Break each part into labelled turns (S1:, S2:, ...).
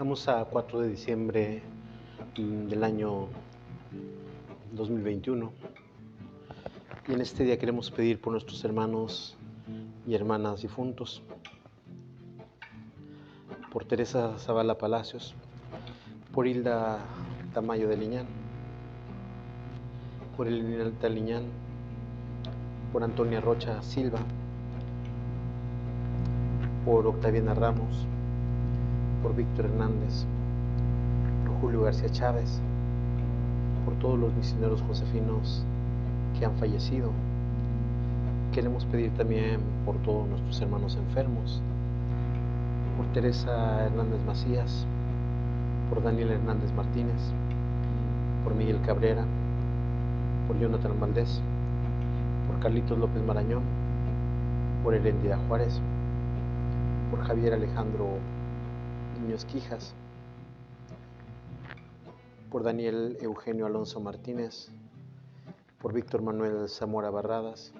S1: Estamos a 4 de diciembre del año 2021 y en este día queremos pedir por nuestros hermanos y hermanas difuntos, por Teresa Zavala Palacios, por Hilda Tamayo de Liñán, por Elinalta Liñán, por Antonia Rocha Silva, por Octaviana Ramos, por Víctor Hernández, por Julio García Chávez, por todos los misioneros josefinos que han fallecido. Queremos pedir también por todos nuestros hermanos enfermos, por Teresa Hernández Macías, por Daniel Hernández Martínez, por Miguel Cabrera, por Jonathan Valdés, por Carlitos López Marañón, por Herendira Juárez, por Javier Alejandro Niños Quijas, por Daniel Eugenio Alonso Martínez, por Víctor Manuel Zamora Barradas,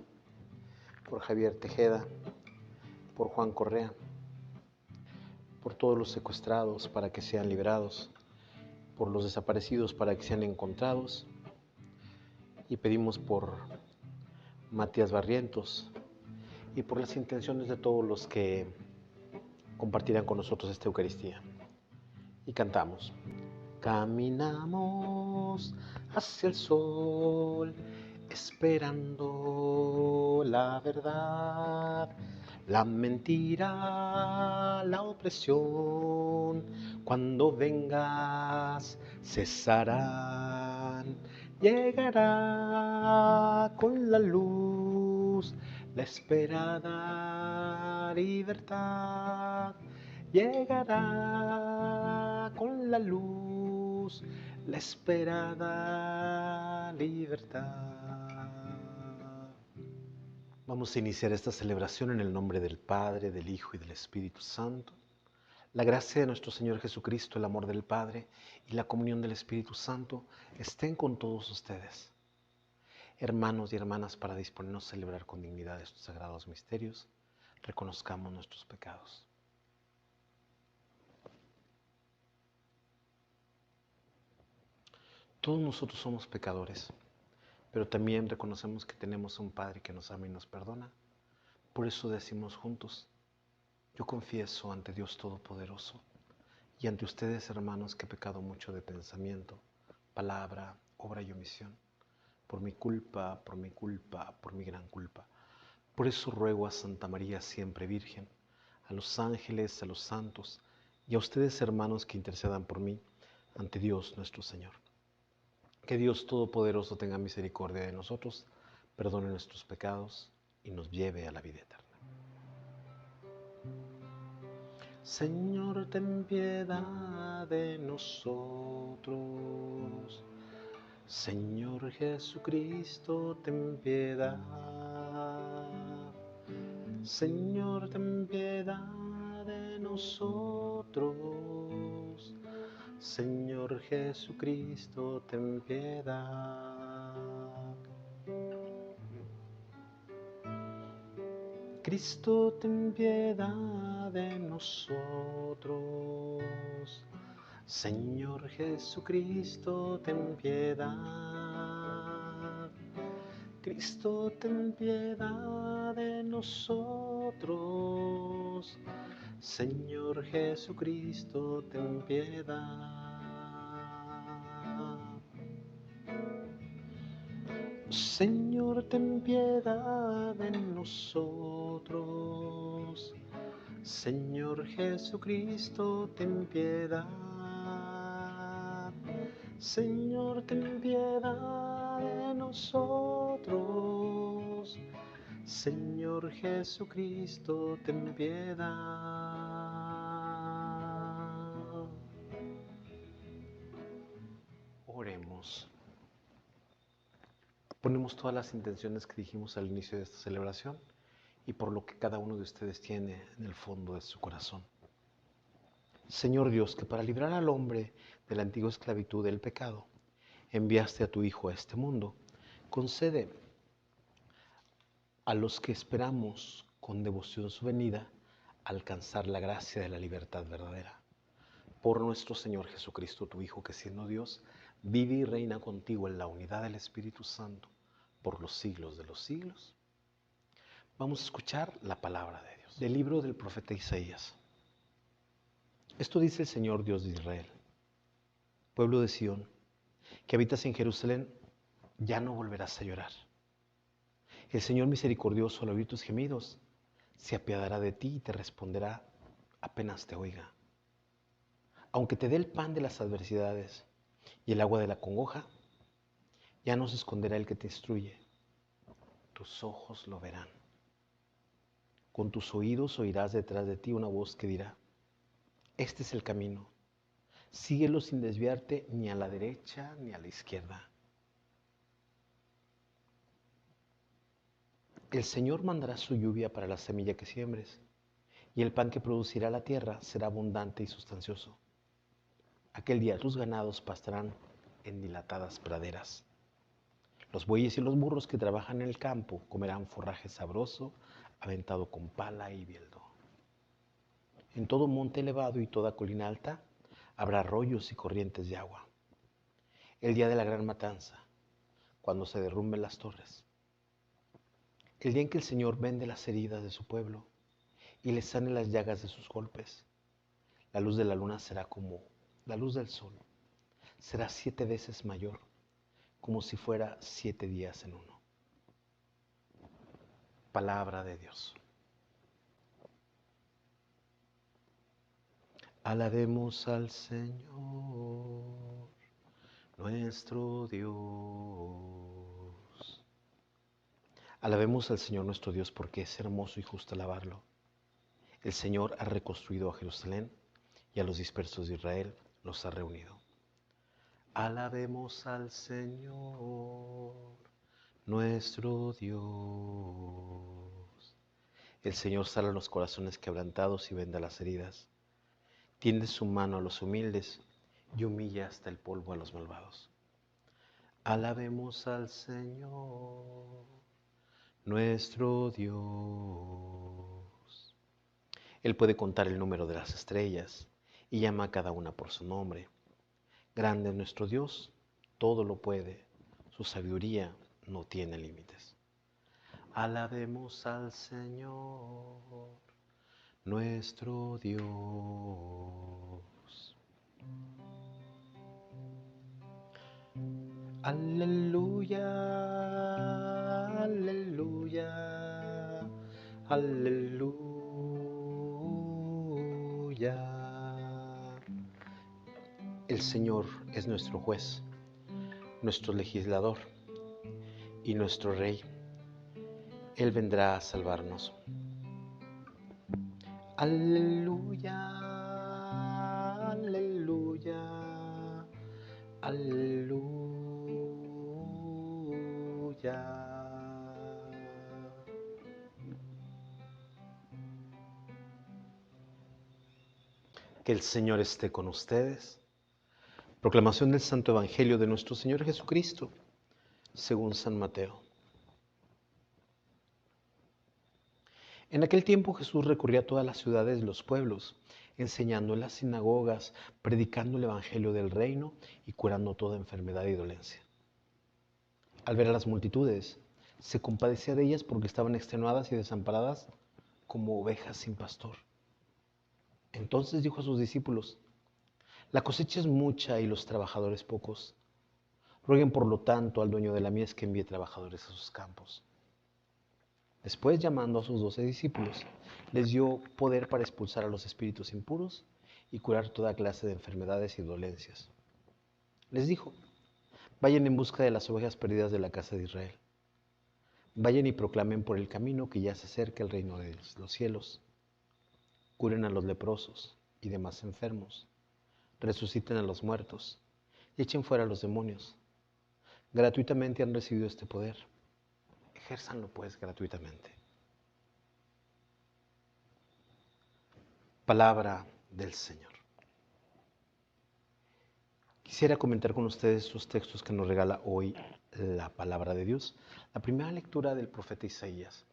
S1: por Javier Tejeda, por Juan Correa, por todos los secuestrados para que sean liberados, por los desaparecidos para que sean encontrados, y pedimos por Matías Barrientos y por las intenciones de todos los que compartirán con nosotros esta Eucaristía. Y cantamos: caminamos hacia el sol, esperando la verdad, la mentira, la opresión, cuando vengas cesarán. Llegará con la luz la esperada libertad. Llegará con la luz la esperada libertad. Vamos a iniciar esta celebración en el nombre del Padre, del Hijo y del Espíritu Santo. La gracia de nuestro Señor Jesucristo, el amor del Padre y la comunión del Espíritu Santo estén con todos ustedes. Hermanos y hermanas, para disponernos a celebrar con dignidad estos sagrados misterios, reconozcamos nuestros pecados. Todos nosotros somos pecadores, pero también reconocemos que tenemos un Padre que nos ama y nos perdona. Por eso decimos juntos: yo confieso ante Dios Todopoderoso y ante ustedes, hermanos, que he pecado mucho de pensamiento, palabra, obra y omisión, por mi culpa, por mi culpa, por mi gran culpa. Por eso ruego a Santa María siempre Virgen, a los ángeles, a los santos y a ustedes, hermanos, que intercedan por mí ante Dios nuestro Señor. Que Dios Todopoderoso tenga misericordia de nosotros, perdone nuestros pecados y nos lleve a la vida eterna. Señor, ten piedad de nosotros. Señor Jesucristo, ten piedad. Señor, ten piedad de nosotros. Señor Jesucristo, ten piedad. Cristo, ten piedad de nosotros. Señor Jesucristo, ten piedad. Cristo, ten piedad de nosotros. Señor Jesucristo, ten piedad. Señor, ten piedad de nosotros. Señor Jesucristo, ten piedad. Señor, ten piedad de nosotros. Señor Jesucristo, ten piedad. Oremos. Ponemos todas las intenciones que dijimos al inicio de esta celebración y por lo que cada uno de ustedes tiene en el fondo de su corazón. Señor Dios, que para librar al hombre de la antigua esclavitud del pecado, enviaste a tu Hijo a este mundo, concede a los que esperamos con devoción su venida alcanzar la gracia de la libertad verdadera. por nuestro Señor Jesucristo, tu Hijo, que siendo Dios, vive y reina contigo en la unidad del Espíritu Santo por los siglos de los siglos. Vamos a escuchar la palabra de Dios. Del libro del profeta Isaías. Esto dice el Señor Dios de Israel: pueblo de Sión, que habitas en Jerusalén, ya no volverás a llorar. El Señor misericordioso, al oír tus gemidos, se apiadará de ti y te responderá apenas te oiga. Aunque te dé el pan de las adversidades y el agua de la congoja, ya no se esconderá el que te instruye. Tus ojos lo verán. Con tus oídos oirás detrás de ti una voz que dirá: este es el camino, síguelo sin desviarte ni a la derecha ni a la izquierda. El Señor mandará su lluvia para la semilla que siembres, y el pan que producirá la tierra será abundante y sustancioso. Aquel día tus ganados pastarán en dilatadas praderas. Los bueyes y los burros que trabajan en el campo comerán forraje sabroso, aventado con pala y bieldo. En todo monte elevado y toda colina alta habrá arroyos y corrientes de agua. El día de la gran matanza, cuando se derrumben las torres. El día en que el Señor vende las heridas de su pueblo y les sane las llagas de sus golpes. La luz de la luna será como la luz del sol. Será 7 veces mayor, como si fuera 7 días en uno. Palabra de Dios. Alabemos al Señor, nuestro Dios. Alabemos al Señor nuestro Dios porque es hermoso y justo alabarlo. El Señor ha reconstruido a Jerusalén y a los dispersos de Israel los ha reunido. Alabemos al Señor, nuestro Dios. El Señor sana los corazones quebrantados y venda las heridas. Tiende su mano a los humildes y humilla hasta el polvo a los malvados. Alabemos al Señor, nuestro Dios. Él puede contar el número de las estrellas y llama a cada una por su nombre. Grande es nuestro Dios, todo lo puede, su sabiduría no tiene límites. Alabemos al Señor, nuestro Dios. Aleluya, aleluya, aleluya. El Señor es nuestro juez, nuestro legislador y nuestro Rey. Él vendrá a salvarnos. Aleluya, aleluya, aleluya. Que el Señor esté con ustedes. Proclamación del Santo Evangelio de nuestro Señor Jesucristo, según San Mateo. En aquel tiempo Jesús recorría todas las ciudades y los pueblos, enseñando en las sinagogas, predicando el Evangelio del reino y curando toda enfermedad y dolencia. Al ver a las multitudes, se compadecía de ellas porque estaban extenuadas y desamparadas como ovejas sin pastor. Entonces dijo a sus discípulos: la cosecha es mucha y los trabajadores pocos. Rueguen por lo tanto al dueño de la mies que envíe trabajadores a sus campos. Después, llamando a sus 12 discípulos, les dio poder para expulsar a los espíritus impuros y curar toda clase de enfermedades y dolencias. Les dijo: vayan en busca de las ovejas perdidas de la casa de Israel. Vayan y proclamen por el camino que ya se acerca el reino de los cielos. Curen a los leprosos y demás enfermos. Resuciten a los muertos y echen fuera a los demonios. Gratuitamente han recibido este poder. Ejérzanlo pues gratuitamente. Palabra del Señor. Quisiera comentar con ustedes los textos que nos regala hoy la palabra de Dios. La primera lectura del profeta Isaías.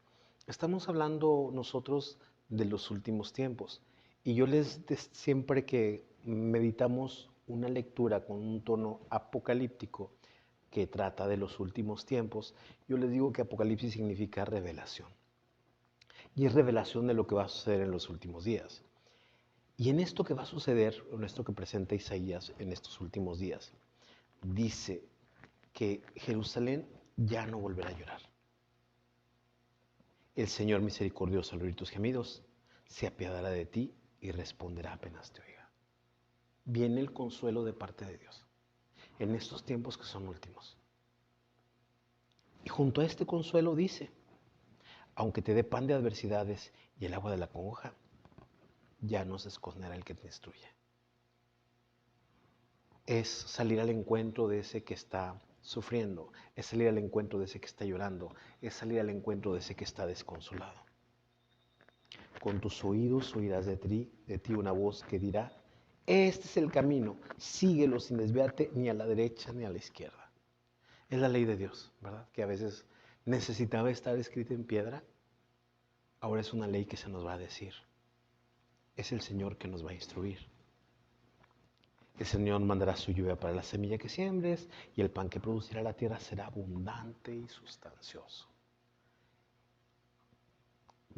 S1: Estamos hablando nosotros de los últimos tiempos Y yo siempre que meditamos una lectura con un tono apocalíptico que trata de los últimos tiempos, yo les digo que Apocalipsis significa revelación. Y es revelación de lo que va a suceder en los últimos días. Y en esto que va a suceder, en esto que presenta Isaías en estos últimos días, dice que Jerusalén ya no volverá a llorar. El Señor misericordioso al oír tus gemidos, se apiadará de ti y responderá apenas te oiga. Viene el consuelo de parte de Dios en estos tiempos que son últimos. Y junto a este consuelo dice, aunque te dé pan de adversidades y el agua de la congoja, ya no se esconderá el que te instruye. Es salir al encuentro de ese que está sufriendo, es salir al encuentro de ese que está llorando, es salir al encuentro de ese que está desconsolado. Con tus oídos oirás de ti una voz que dirá, este es el camino, síguelo sin desviarte ni a la derecha ni a la izquierda. Es la ley de Dios, ¿verdad? Que a veces necesitaba estar escrita en piedra, ahora es una ley que se nos va a decir. Es el Señor que nos va a instruir. El Señor mandará su lluvia para la semilla que siembres y el pan que producirá la tierra será abundante y sustancioso.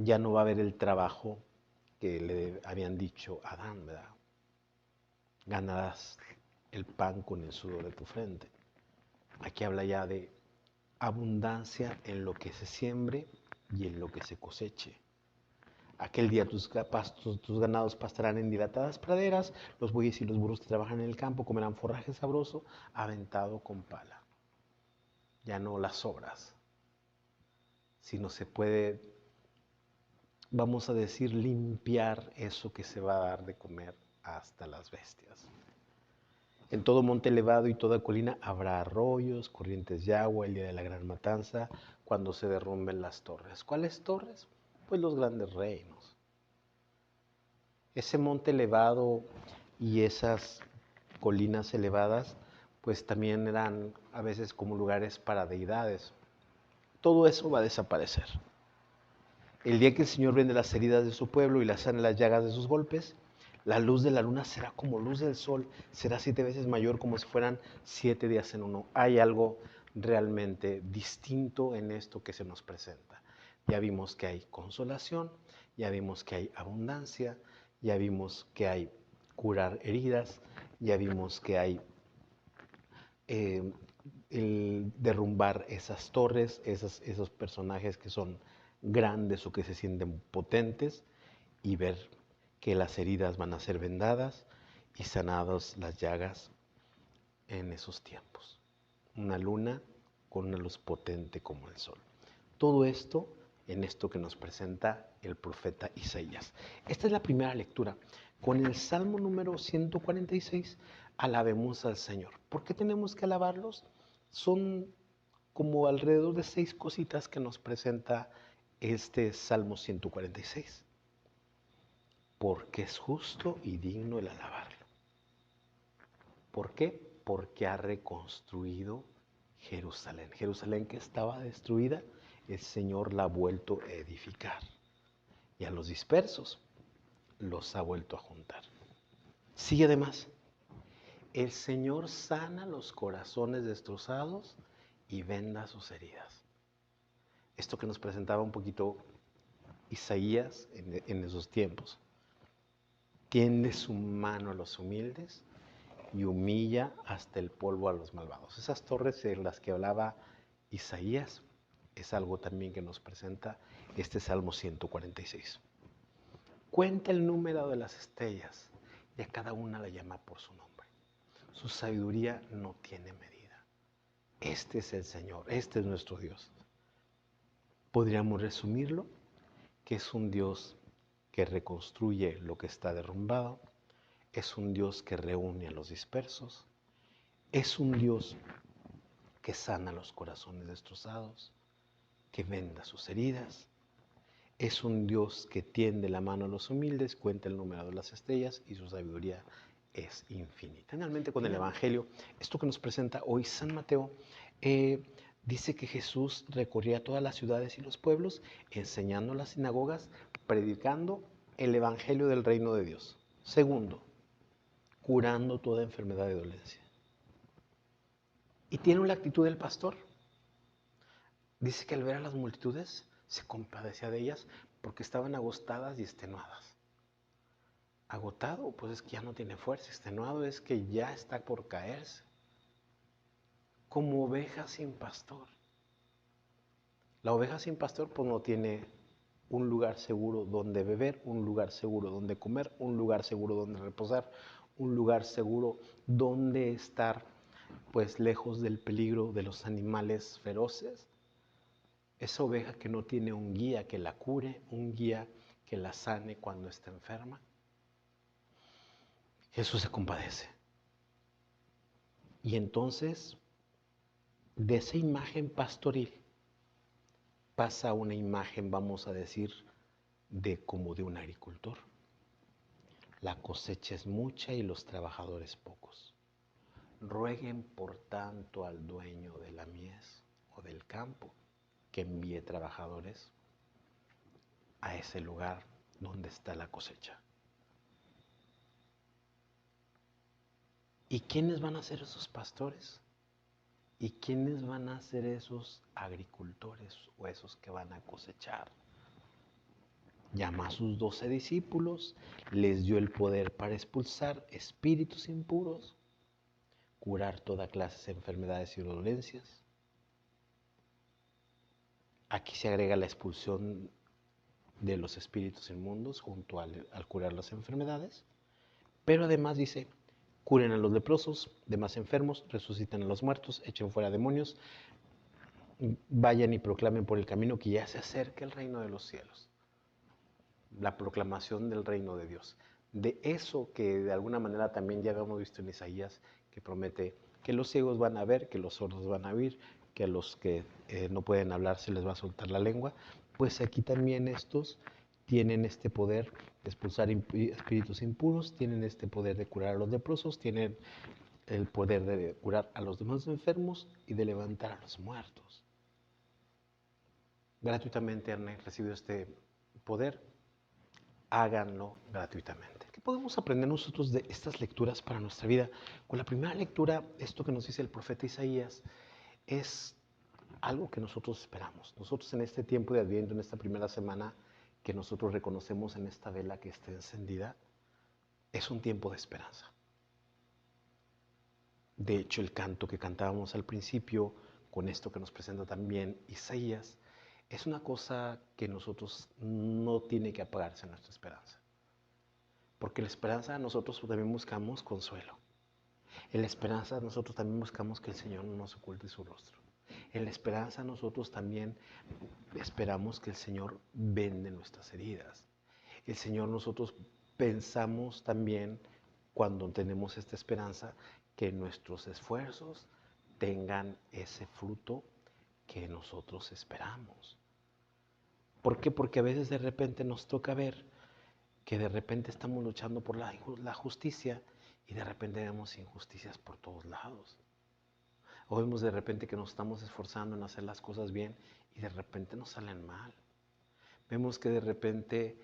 S1: Ya no va a haber el trabajo que le habían dicho a Adán, ¿verdad? Ganarás el pan con el sudor de tu frente. Aquí habla ya de abundancia en lo que se siembre y en lo que se coseche. Aquel día tus ganados pastarán en dilatadas praderas, los bueyes y los burros que trabajan en el campo comerán forraje sabroso, aventado con pala. Ya no las obras, sino se puede, vamos a decir, limpiar eso que se va a dar de comer hasta las bestias. En todo monte elevado y toda colina habrá arroyos, corrientes de agua, el día de la gran matanza, cuando se derrumben las torres. ¿Cuáles torres? Pues los grandes reinos. Ese monte elevado y esas colinas elevadas, pues también eran a veces como lugares para deidades. Todo eso va a desaparecer. El día que el Señor vende las heridas de su pueblo y las sane las llagas de sus golpes, la luz de la luna será como luz del sol, será 7 veces mayor, como si fueran 7 días en uno. Hay algo realmente distinto en esto que se nos presenta. Ya vimos que hay consolación, ya vimos que hay abundancia, ya vimos que hay curar heridas, ya vimos que hay el derrumbar esas torres, esos personajes que son grandes o que se sienten potentes, y ver que las heridas van a ser vendadas y sanadas las llagas en esos tiempos. Una luna con una luz potente como el sol. Todo esto en esto que nos presenta el profeta Isaías. Esta es la primera lectura. Con el Salmo número 146, alabemos al Señor. ¿Por qué tenemos que alabarlos? Son como alrededor de 6 cositas que nos presenta este Salmo 146. Porque es justo y digno el alabarlo. ¿Por qué? Porque ha reconstruido Jerusalén. Jerusalén que estaba destruida, el Señor la ha vuelto a edificar. Y a los dispersos los ha vuelto a juntar. Sigue además, el Señor sana los corazones destrozados y venda sus heridas. Esto que nos presentaba un poquito Isaías en esos tiempos. Tiende su mano a los humildes y humilla hasta el polvo a los malvados. Esas torres en las que hablaba Isaías es algo también que nos presenta este Salmo 146. Cuenta el número de las estrellas y a cada una la llama por su nombre. Su sabiduría no tiene medida. Este es el Señor, este es nuestro Dios. Podríamos resumirlo que es un Dios que reconstruye lo que está derrumbado, es un Dios que reúne a los dispersos, es un Dios que sana los corazones destrozados, que venda sus heridas, es un Dios que tiende la mano a los humildes, cuenta el número de las estrellas y su sabiduría es infinita. Finalmente con el Evangelio, esto que nos presenta hoy San Mateo, dice que Jesús recorría todas las ciudades y los pueblos, enseñando en las sinagogas, predicando el evangelio del reino de Dios. Segundo, curando toda enfermedad y dolencia. Y tiene la actitud del pastor. Dice que al ver a las multitudes se compadecía de ellas porque estaban agotadas y extenuadas. Agotado, pues es que ya no tiene fuerza. Extenuado es que ya está por caerse. Como oveja sin pastor. La oveja sin pastor pues no tiene un lugar seguro donde beber, un lugar seguro donde comer, un lugar seguro donde reposar, un lugar seguro donde estar pues lejos del peligro de los animales feroces. Esa oveja que no tiene un guía que la cure, un guía que la sane cuando está enferma. Jesús se compadece. Y entonces, de esa imagen pastoril, pasa a una imagen, vamos a decir, de como de un agricultor. La cosecha es mucha y los trabajadores pocos. Rueguen por tanto al dueño de la mies o del campo que envíe trabajadores a ese lugar donde está la cosecha. ¿Y quiénes van a ser esos pastores? ¿Y quiénes van a ser esos agricultores o esos que van a cosechar? Llama a sus 12 discípulos, les dio el poder para expulsar espíritus impuros, curar toda clase de enfermedades y dolencias. Aquí se agrega la expulsión de los espíritus inmundos junto al curar las enfermedades, pero además dice, curen a los leprosos, demás enfermos, resuciten a los muertos, echen fuera demonios, vayan y proclamen por el camino que ya se acerca el reino de los cielos. La proclamación del reino de Dios. De eso que de alguna manera también ya habíamos visto en Isaías, que promete que los ciegos van a ver, que los sordos van a oír, que a los que no pueden hablar se les va a soltar la lengua, pues aquí también estos tienen este poder de expulsar espíritus impuros, tienen este poder de curar a los leprosos, tienen el poder de curar a los demás enfermos y de levantar a los muertos. Gratuitamente han recibido este poder, háganlo gratuitamente. ¿Qué podemos aprender nosotros de estas lecturas para nuestra vida? Con la primera lectura, esto que nos dice el profeta Isaías, es algo que nosotros esperamos. Nosotros en este tiempo de Adviento, en esta primera semana que nosotros reconocemos en esta vela que está encendida, es un tiempo de esperanza. De hecho, el canto que cantábamos al principio, con esto que nos presenta también Isaías, es una cosa que nosotros no tiene que apagarse nuestra esperanza. Porque en la esperanza nosotros también buscamos consuelo. En la esperanza nosotros también buscamos que el Señor no nos oculte su rostro. En la esperanza nosotros también esperamos que el Señor vende nuestras heridas. El Señor, nosotros pensamos también, cuando tenemos esta esperanza, que nuestros esfuerzos tengan ese fruto que nosotros esperamos. ¿Por qué? Porque a veces de repente nos toca ver que de repente estamos luchando por la justicia y de repente vemos injusticias por todos lados. O vemos de repente que nos estamos esforzando en hacer las cosas bien y de repente nos salen mal. Vemos que de repente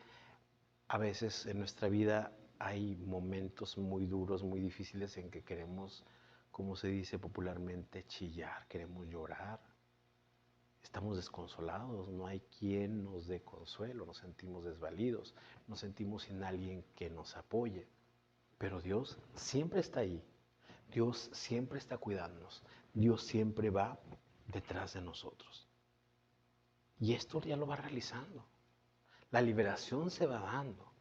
S1: a veces en nuestra vida hay momentos muy duros, muy difíciles en que queremos, como se dice popularmente, chillar, queremos llorar. Estamos desconsolados, no hay quien nos dé consuelo, nos sentimos desvalidos, nos sentimos sin alguien que nos apoye. Pero Dios siempre está ahí, Dios siempre está cuidándonos, Dios siempre va detrás de nosotros. Y esto ya lo va realizando, la liberación se va dando.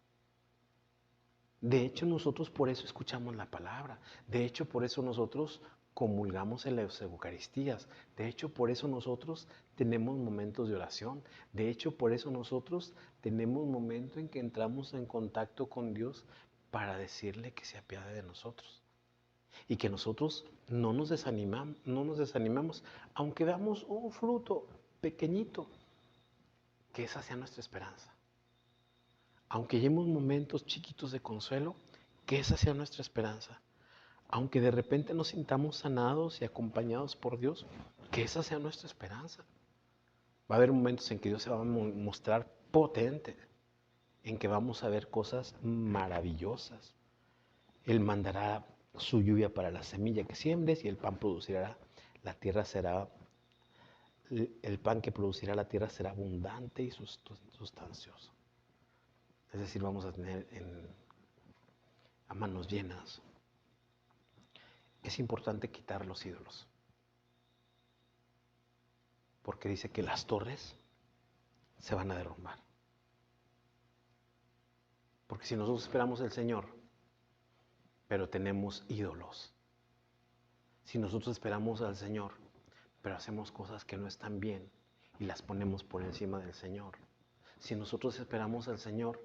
S1: De hecho, nosotros por eso escuchamos la palabra, de hecho, por eso nosotros comulgamos en las Eucaristías. De hecho, por eso nosotros tenemos momentos de oración. De hecho, por eso nosotros tenemos momentos en que entramos en contacto con Dios para decirle que se apiade de nosotros. Y que nosotros no nos desanimamos, aunque veamos un fruto pequeñito, que esa sea nuestra esperanza. Aunque llevemos momentos chiquitos de consuelo, que esa sea nuestra esperanza. Aunque de repente nos sintamos sanados y acompañados por Dios, que esa sea nuestra esperanza. Va a haber momentos en que Dios se va a mostrar potente, en que vamos a ver cosas maravillosas. Él mandará su lluvia para la semilla que siembres y el pan producirá, la tierra será, el pan que producirá la tierra será abundante y sustancioso. Es decir, vamos a tener a manos llenas. Es importante quitar los ídolos, porque dice que las torres se van a derrumbar. Porque si nosotros esperamos al Señor, pero tenemos ídolos, si nosotros esperamos al Señor, pero hacemos cosas que no están bien y las ponemos por encima del Señor, si nosotros esperamos al Señor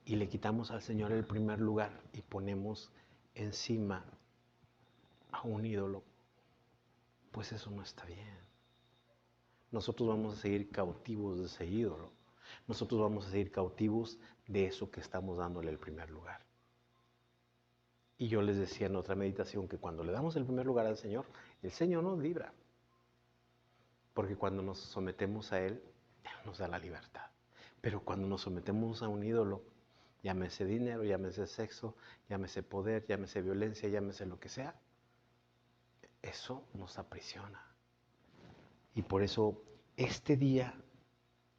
S1: y le quitamos al Señor el primer lugar y ponemos encima a un ídolo, pues eso no está bien. Nosotros vamos a seguir cautivos de ese ídolo. Nosotros vamos a seguir cautivos de eso que estamos dándole el primer lugar. Y yo les decía en otra meditación que cuando le damos el primer lugar al Señor, el Señor nos libra. Porque cuando nos sometemos a Él, Él nos da la libertad. Pero cuando nos sometemos a un ídolo, llámese dinero, llámese sexo, llámese poder, llámese violencia, llámese lo que sea, eso nos aprisiona. Y por eso este día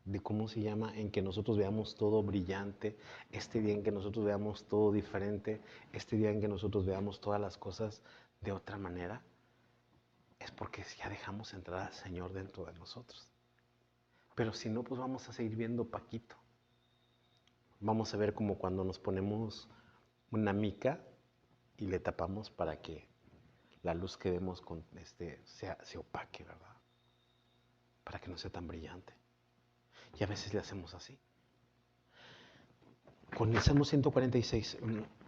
S1: de cómo se llama, en que nosotros veamos todo brillante, este día en que nosotros veamos todo diferente, este día en que nosotros veamos todas las cosas de otra manera, es porque ya dejamos entrar al Señor dentro de nosotros. Pero si no, pues vamos a seguir viendo Paquito. Vamos a ver como cuando nos ponemos una mica y le tapamos para que la luz que vemos con se opaque, ¿verdad? Para que no sea tan brillante. Y a veces le hacemos así. Con el Salmo 146,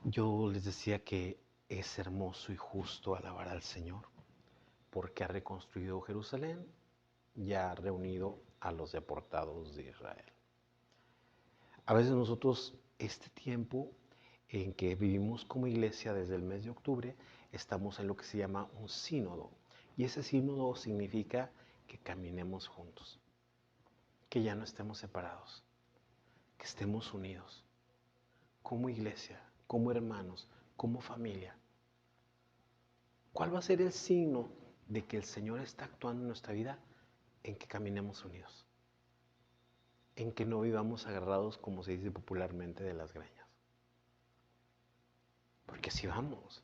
S1: yo les decía que es hermoso y justo alabar al Señor, porque ha reconstruido Jerusalén y ha reunido a los deportados de Israel. A veces nosotros, este tiempo en que vivimos como iglesia desde el mes de octubre, estamos en lo que se llama un sínodo. Y ese sínodo significa que caminemos juntos, que ya no estemos separados, que estemos unidos, como iglesia, como hermanos, como familia. ¿Cuál va a ser el signo de que el Señor está actuando en nuestra vida? En que caminemos unidos, en que no vivamos agarrados, como se dice popularmente, de las greñas. Porque así vamos.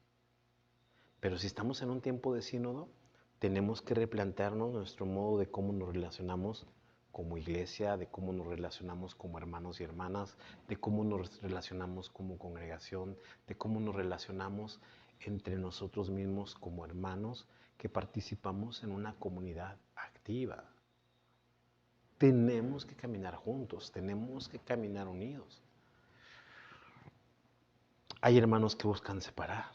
S1: Pero si estamos en un tiempo de sínodo, tenemos que replantearnos nuestro modo de cómo nos relacionamos como iglesia, de cómo nos relacionamos como hermanos y hermanas, de cómo nos relacionamos como congregación, de cómo nos relacionamos entre nosotros mismos como hermanos que participamos en una comunidad activa. Tenemos que caminar juntos, tenemos que caminar unidos. Hay hermanos que buscan separar,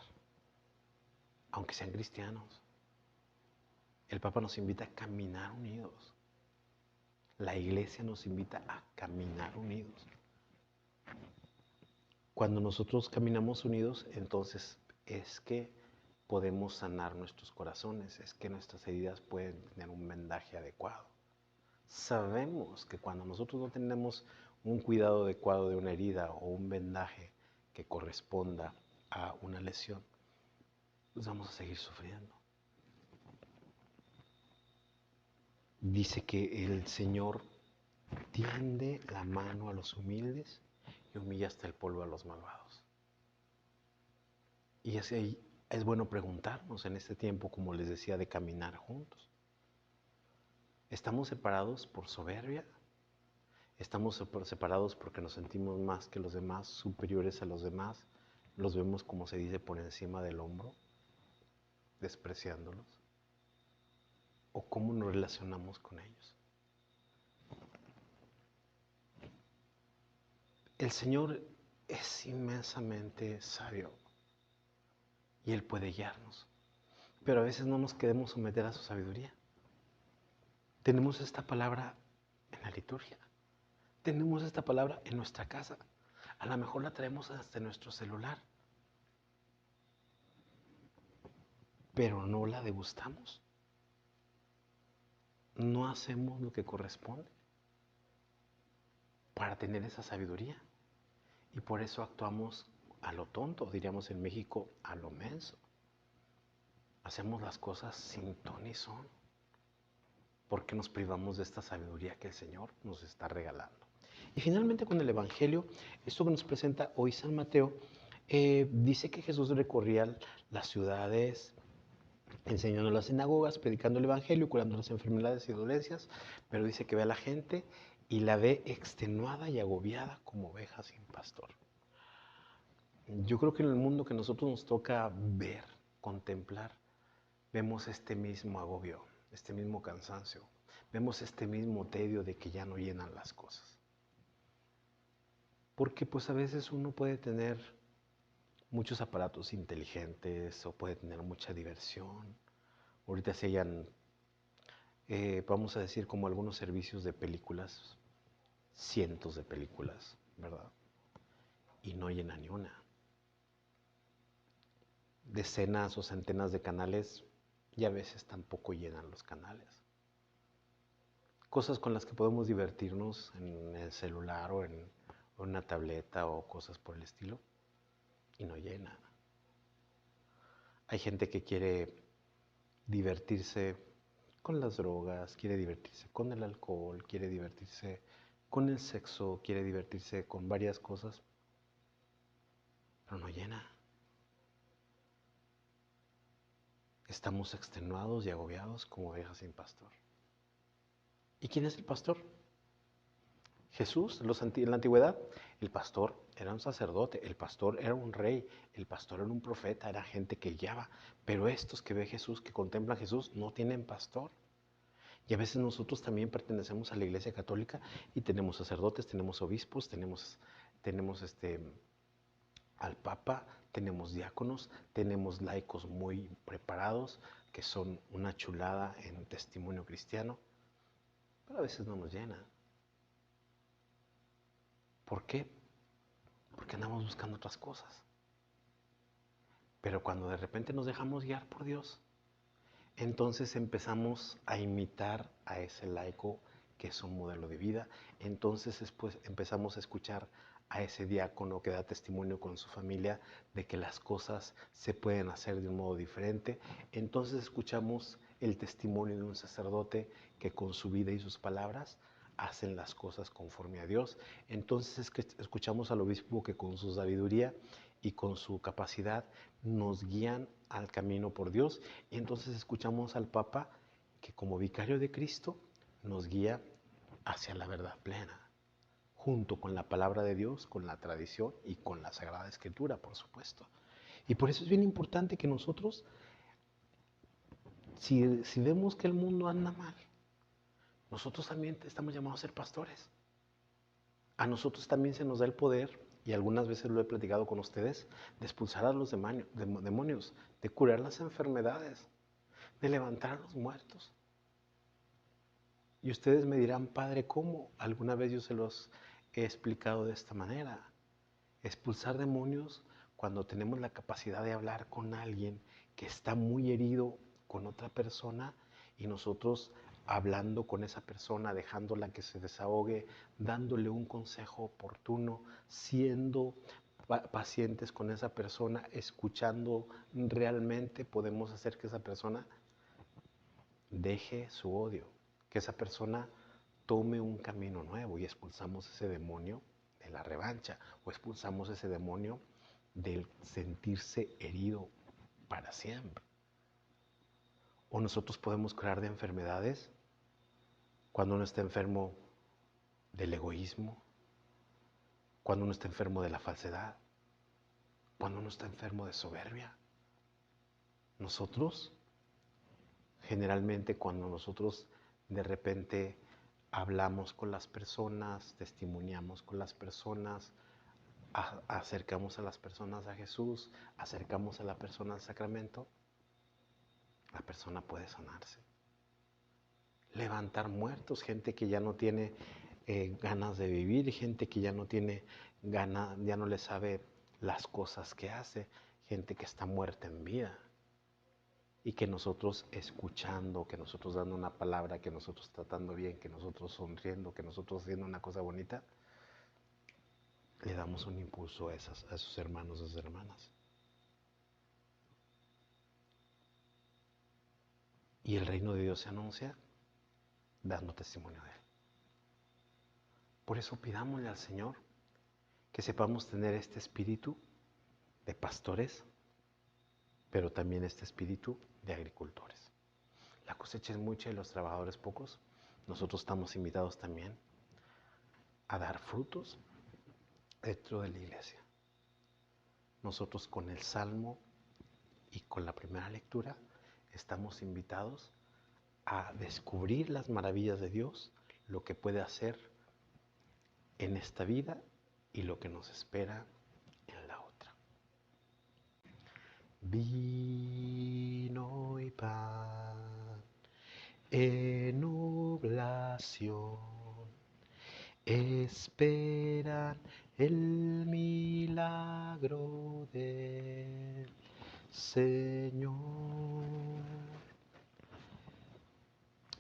S1: aunque sean cristianos. El Papa nos invita a caminar unidos. La iglesia nos invita a caminar unidos. Cuando nosotros caminamos unidos, entonces es que podemos sanar nuestros corazones, es que nuestras heridas pueden tener un vendaje adecuado. Sabemos que cuando nosotros no tenemos un cuidado adecuado de una herida o un vendaje que corresponda a una lesión, pues vamos a seguir sufriendo. Dice que el Señor tiende la mano a los humildes y humilla hasta el polvo a los malvados. Y así es bueno preguntarnos en este tiempo, como les decía, de caminar juntos. ¿Estamos separados por soberbia? ¿Estamos separados porque nos sentimos más que los demás, superiores a los demás? ¿Los vemos, como se dice, por encima del hombro, despreciándolos? ¿O cómo nos relacionamos con ellos? El Señor es inmensamente sabio y Él puede guiarnos, pero a veces no nos queremos someter a su sabiduría. Tenemos esta palabra en la liturgia, tenemos esta palabra en nuestra casa, a lo mejor la traemos hasta nuestro celular, pero no la degustamos, no hacemos lo que corresponde para tener esa sabiduría. Y por eso actuamos a lo tonto, diríamos en México, a lo menso. Hacemos las cosas sin ton ni son, porque nos privamos de esta sabiduría que el Señor nos está regalando. Y finalmente con el Evangelio, esto que nos presenta hoy San Mateo, dice que Jesús recorría las ciudades, enseñando en las sinagogas, predicando el Evangelio, curando las enfermedades y dolencias, pero dice que ve a la gente y la ve extenuada y agobiada como oveja sin pastor. Yo creo que en el mundo que nosotros nos toca ver, contemplar, vemos este mismo agobio, este mismo cansancio, vemos este mismo tedio de que ya no llenan las cosas. Porque pues a veces uno puede tener muchos aparatos inteligentes o puede tener mucha diversión. Ahorita se hallan, vamos a decir, como algunos servicios de películas, cientos de películas, ¿verdad? Y no llena ni una. Decenas o centenas de canales y a veces tampoco llenan los canales. Cosas con las que podemos divertirnos en el celular o en una tableta o cosas por el estilo y no llena. Hay gente que quiere divertirse con las drogas, quiere divertirse con el alcohol, quiere divertirse con el sexo, quiere divertirse con varias cosas, pero no llena. Estamos extenuados y agobiados como ovejas sin pastor. ¿Y quién es el pastor? Jesús, en la antigüedad, el pastor era un sacerdote, el pastor era un rey, el pastor era un profeta, era gente que guiaba. Pero estos que ve Jesús, que contemplan a Jesús, no tienen pastor. Y a veces nosotros también pertenecemos a la Iglesia Católica y tenemos sacerdotes, tenemos obispos, tenemos al Papa, tenemos diáconos, tenemos laicos muy preparados que son una chulada en testimonio cristiano, pero a veces no nos llena. ¿Por qué? Porque andamos buscando otras cosas. Pero cuando de repente nos dejamos guiar por Dios, entonces empezamos a imitar a ese laico que es un modelo de vida. Entonces después empezamos a escuchar a ese diácono que da testimonio con su familia de que las cosas se pueden hacer de un modo diferente. Entonces escuchamos el testimonio de un sacerdote que con su vida y sus palabras hacen las cosas conforme a Dios. Entonces es que escuchamos al obispo que con su sabiduría y con su capacidad nos guían al camino por Dios. Y entonces escuchamos al Papa que como vicario de Cristo nos guía hacia la verdad plena, junto con la palabra de Dios, con la tradición y con la Sagrada Escritura, por supuesto. Y por eso es bien importante que nosotros, si vemos que el mundo anda mal, nosotros también estamos llamados a ser pastores. A nosotros también se nos da el poder, y algunas veces lo he platicado con ustedes, de expulsar a los demonios, de curar las enfermedades, de levantar a los muertos. Y ustedes me dirán, Padre, ¿cómo? Alguna vez yo se los he explicado de esta manera. Expulsar demonios cuando tenemos la capacidad de hablar con alguien que está muy herido con otra persona y nosotros hablando con esa persona, dejándola que se desahogue, dándole un consejo oportuno, siendo pacientes con esa persona, escuchando realmente, podemos hacer que esa persona deje su odio, que esa persona tome un camino nuevo y expulsamos ese demonio de la revancha o expulsamos ese demonio del sentirse herido para siempre. O nosotros podemos curar de enfermedades cuando uno está enfermo del egoísmo, cuando uno está enfermo de la falsedad, cuando uno está enfermo de soberbia. Nosotros, generalmente cuando nosotros de repente hablamos con las personas, testimoniamos con las personas, acercamos a las personas a Jesús, acercamos a la persona al sacramento, la persona puede sanarse. Levantar muertos, gente que ya no tiene ganas de vivir, gente que ya no tiene ganas, ya no le sabe las cosas que hace, gente que está muerta en vida. Y que nosotros escuchando, que nosotros dando una palabra, que nosotros tratando bien, que nosotros sonriendo, que nosotros haciendo una cosa bonita, le damos un impulso a esos hermanos y a esas hermanas. Y el reino de Dios se anuncia dando testimonio de Él. Por eso pidámosle al Señor que sepamos tener este espíritu de pastores, pero también este espíritu de agricultores. La cosecha es mucha y los trabajadores pocos. Nosotros estamos invitados también a dar frutos dentro de la iglesia. Nosotros con el Salmo y con la primera lectura estamos invitados a descubrir las maravillas de Dios, lo que puede hacer en esta vida y lo que nos espera en la otra. Vino y pan en oblación, esperan el milagro del Señor.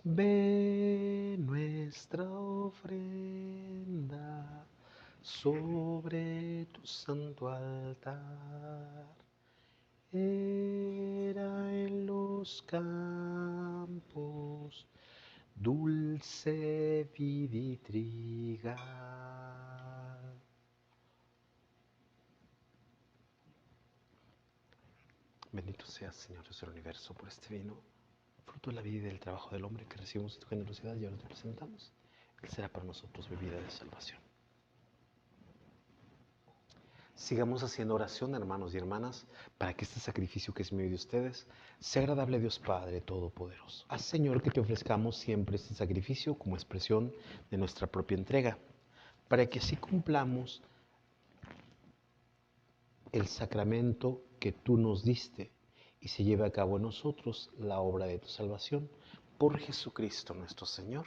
S1: Ve nuestra ofrenda sobre tu santo altar. Era en los campos dulce vid y trigal. Bendito seas, Señor Dios del universo, por este vino, fruto de la vida y del trabajo del hombre que recibimos tu generosidad y ahora te presentamos. Él será para nosotros bebida de salvación. Sigamos haciendo oración, hermanos y hermanas, para que este sacrificio que es mío y de ustedes sea agradable a Dios Padre Todopoderoso. Haz, Señor, que te ofrezcamos siempre este sacrificio como expresión de nuestra propia entrega, para que así cumplamos el sacramento que tú nos diste y se lleve a cabo en nosotros la obra de tu salvación. Por Jesucristo nuestro Señor.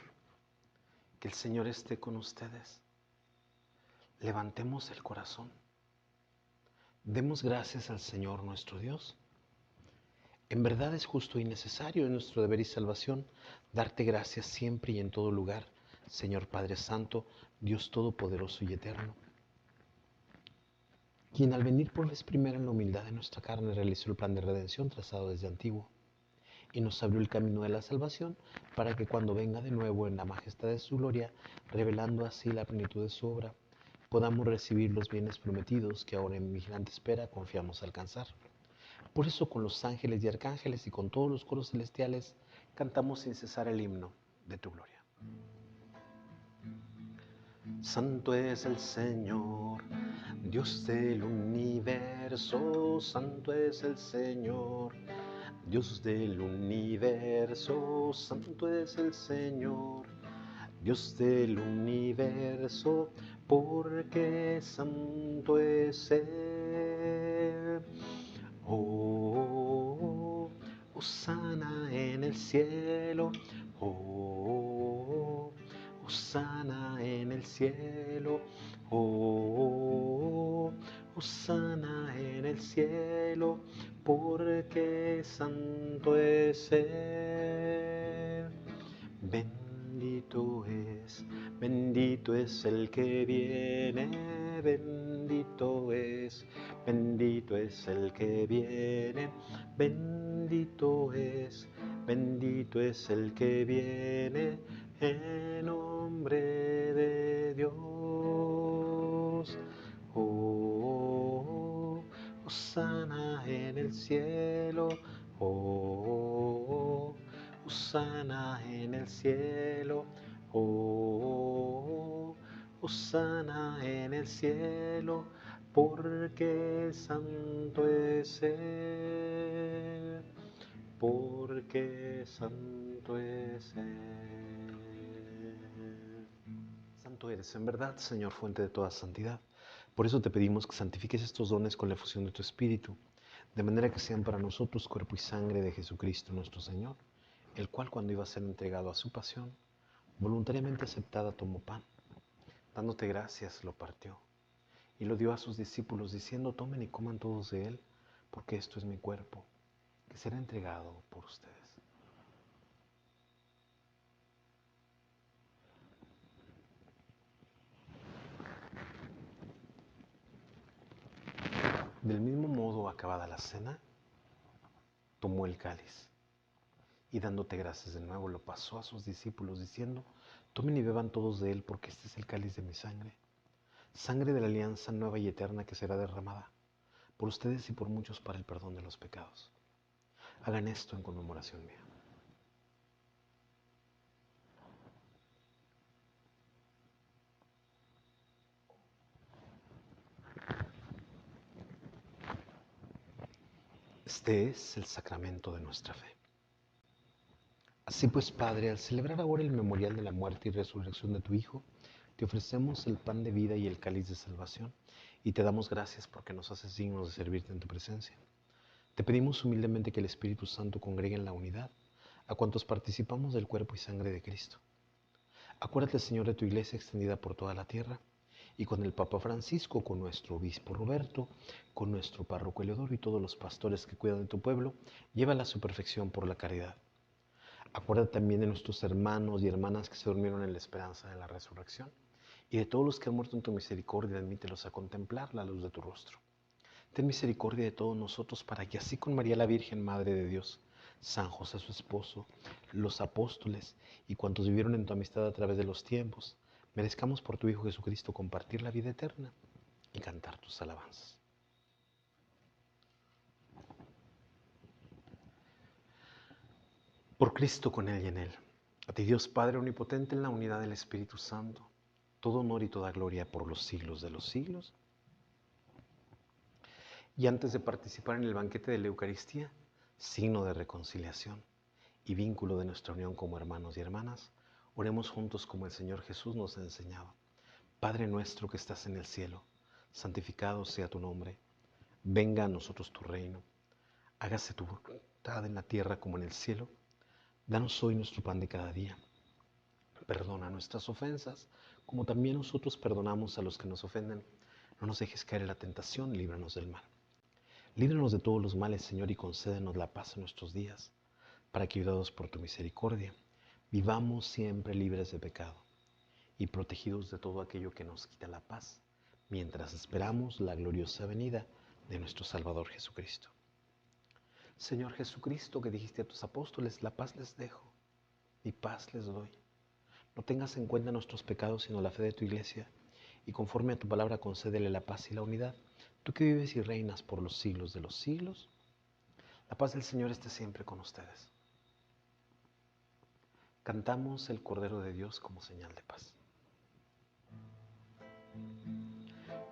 S1: Que el Señor esté con ustedes. Levantemos el corazón. Demos gracias al Señor nuestro Dios. En verdad es justo y necesario en nuestro deber y salvación darte gracias siempre y en todo lugar, Señor Padre Santo, Dios Todopoderoso y Eterno, quien al venir por vez primera en la humildad de nuestra carne realizó el plan de redención trazado desde antiguo y nos abrió el camino de la salvación para que cuando venga de nuevo en la majestad de su gloria, revelando así la plenitud de su obra, podamos recibir los bienes prometidos que ahora en vigilante espera confiamos alcanzar. Por eso con los ángeles y arcángeles y con todos los coros celestiales cantamos sin cesar el himno de tu gloria. Santo es el Señor, Dios del universo, santo es el Señor, Dios del universo, santo es el Señor, Dios del universo, porque santo es Él. Oh, hosana en el cielo, oh, hosana en el cielo, oh, hosana en el cielo, porque santo es Él. Bendito es el que viene, bendito es el que viene, bendito es el que viene, en nombre de Dios. Oh, hosana en el cielo, oh, hosana en el cielo, oh, hosana en el cielo, porque santo es Él, porque santo es Él. Santo eres, en verdad, Señor, fuente de toda santidad. Por eso te pedimos que santifiques estos dones con la efusión de tu Espíritu, de manera que sean para nosotros cuerpo y sangre de Jesucristo nuestro Señor, el cual cuando iba a ser entregado a su pasión, voluntariamente aceptada tomó pan, dándote gracias lo partió, y lo dio a sus discípulos diciendo: tomen y coman todos de él, porque esto es mi cuerpo, que será entregado por ustedes. Del mismo modo, acabada la cena, tomó el cáliz y dándote gracias de nuevo lo pasó a sus discípulos diciendo: tomen y beban todos de él, porque este es el cáliz de mi sangre, sangre de la alianza nueva y eterna que será derramada por ustedes y por muchos para el perdón de los pecados. Hagan esto en conmemoración mía. Este es el sacramento de nuestra fe. Así pues, Padre, al celebrar ahora el memorial de la muerte y resurrección de tu Hijo, te ofrecemos el pan de vida y el cáliz de salvación, y te damos gracias porque nos haces dignos de servirte en tu presencia. Te pedimos humildemente que el Espíritu Santo congregue en la unidad a cuantos participamos del cuerpo y sangre de Cristo. Acuérdate, Señor, de tu iglesia extendida por toda la tierra, y con el Papa Francisco, con nuestro obispo Roberto, con nuestro párroco Eleodoro y todos los pastores que cuidan de tu pueblo, llévala a su perfección por la caridad. Acuérdate también de nuestros hermanos y hermanas que se durmieron en la esperanza de la resurrección, y de todos los que han muerto en tu misericordia, admítelos a contemplar la luz de tu rostro. Ten misericordia de todos nosotros para que así con María la Virgen, Madre de Dios, San José su esposo, los apóstoles y cuantos vivieron en tu amistad a través de los tiempos, merezcamos por tu Hijo Jesucristo compartir la vida eterna y cantar tus alabanzas. Por Cristo, con Él y en Él, a ti Dios Padre Omnipotente, en la unidad del Espíritu Santo, todo honor y toda gloria por los siglos de los siglos. Y antes de participar en el banquete de la Eucaristía, signo de reconciliación y vínculo de nuestra unión como hermanos y hermanas, oremos juntos como el Señor Jesús nos ha enseñado. Padre nuestro que estás en el cielo, santificado sea tu nombre. Venga a nosotros tu reino. Hágase tu voluntad en la tierra como en el cielo. Danos hoy nuestro pan de cada día. Perdona nuestras ofensas, como también nosotros perdonamos a los que nos ofenden. No nos dejes caer en la tentación, líbranos del mal. Líbranos de todos los males, Señor, y concédenos la paz en nuestros días, para que, ayudados por tu misericordia, vivamos siempre libres de pecado y protegidos de todo aquello que nos quita la paz, mientras esperamos la gloriosa venida de nuestro Salvador Jesucristo. Señor Jesucristo, que dijiste a tus apóstoles: la paz les dejo, mi paz les doy. No tengas en cuenta nuestros pecados, sino la fe de tu iglesia, y conforme a tu palabra concédele la paz y la unidad, tú que vives y reinas por los siglos de los siglos. La paz del Señor esté siempre con ustedes. Cantamos el Cordero de Dios como señal de paz.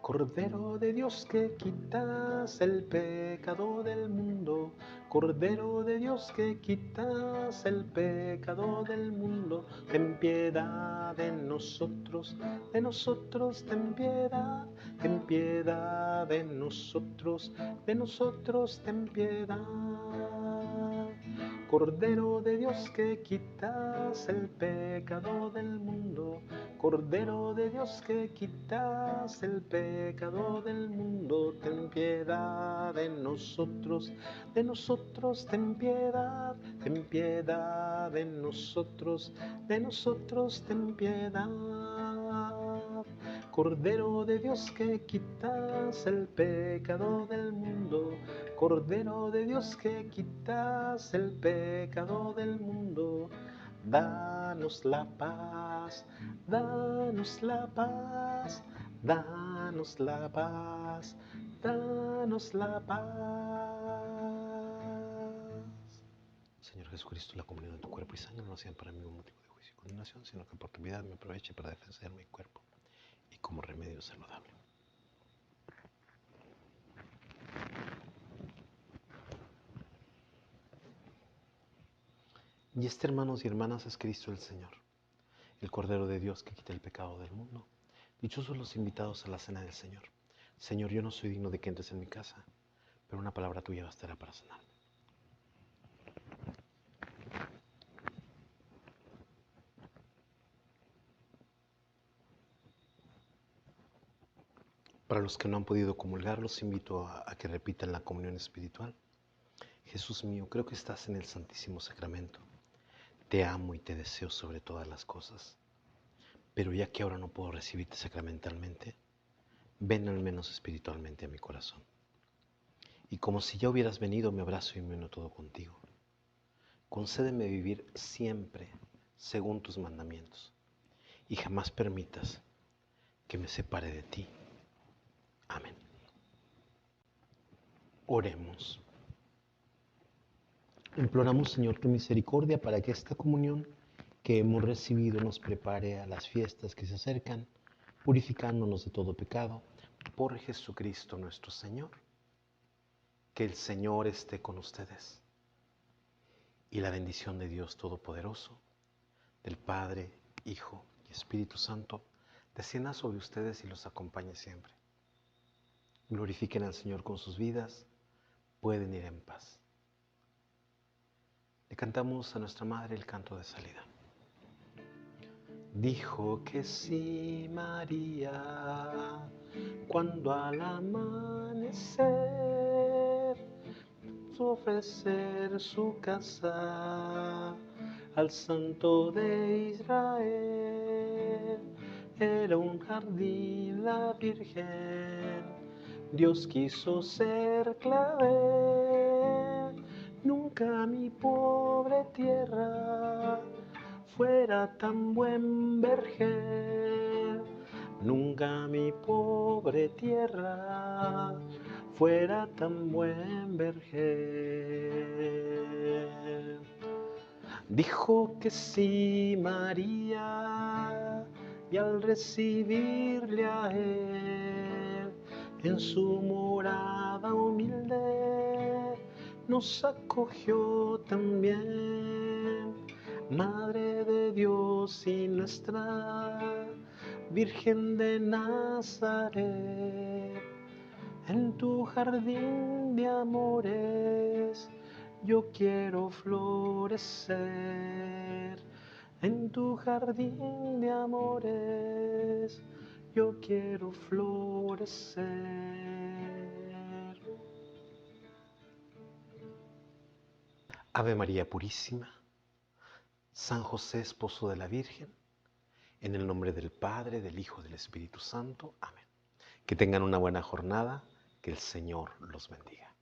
S1: Cordero de Dios que quitas el pecado del mundo, Cordero de Dios que quitas el pecado del mundo, ten piedad de nosotros ten piedad, ten piedad de nosotros ten piedad. Cordero de Dios que quitas el pecado del mundo, Cordero de Dios que quitas el pecado del mundo, ten piedad de nosotros ten piedad de nosotros ten piedad. Cordero de Dios que quitas el pecado del mundo, Cordero de Dios que quitas el pecado del mundo, danos la paz, danos la paz, danos la paz, danos la paz. Señor Jesucristo, la comunión de tu cuerpo y sangre no sean para mí un motivo de juicio y condenación, sino que por tu vida me aproveche para defender mi cuerpo y como remedio saludable. Y este, hermanos y hermanas, es Cristo el Señor, el Cordero de Dios que quita el pecado del mundo. Dichosos los invitados a la cena del Señor. Señor, yo no soy digno de que entres en mi casa, pero una palabra tuya bastará para sanarme. Para los que no han podido comulgar, los invito a que repitan la comunión espiritual. Jesús mío, creo que estás en el Santísimo Sacramento. Te amo y te deseo sobre todas las cosas. Pero ya que ahora no puedo recibirte sacramentalmente, ven al menos espiritualmente a mi corazón. Y como si ya hubieras venido, me abrazo y me uno todo contigo. Concédeme vivir siempre según tus mandamientos y jamás permitas que me separe de ti. Amén. Oremos. Imploramos, Señor, tu misericordia para que esta comunión que hemos recibido nos prepare a las fiestas que se acercan, purificándonos de todo pecado, por Jesucristo nuestro Señor. Que el Señor esté con ustedes y la bendición de Dios Todopoderoso, del Padre, Hijo y Espíritu Santo, descienda sobre ustedes y los acompañe siempre. Glorifiquen al Señor con sus vidas, pueden ir en paz. Le cantamos a nuestra Madre el canto de salida. Dijo que sí María, cuando al amanecer ofrecer su casa al Santo de Israel. Era un jardín la Virgen, Dios quiso ser clave. Nunca mi pobre tierra fuera tan buen vergel. Nunca mi pobre tierra fuera tan buen vergel. Dijo que sí María, y al recibirle a él en su morada humilde, nos acogió también. Madre de Dios y nuestra Virgen de Nazaret, en tu jardín de amores yo quiero florecer. En tu jardín de amores yo quiero florecer. Ave María Purísima, San José, esposo de la Virgen, en el nombre del Padre, del Hijo y del Espíritu Santo. Amén. Que tengan una buena jornada, que el Señor los bendiga.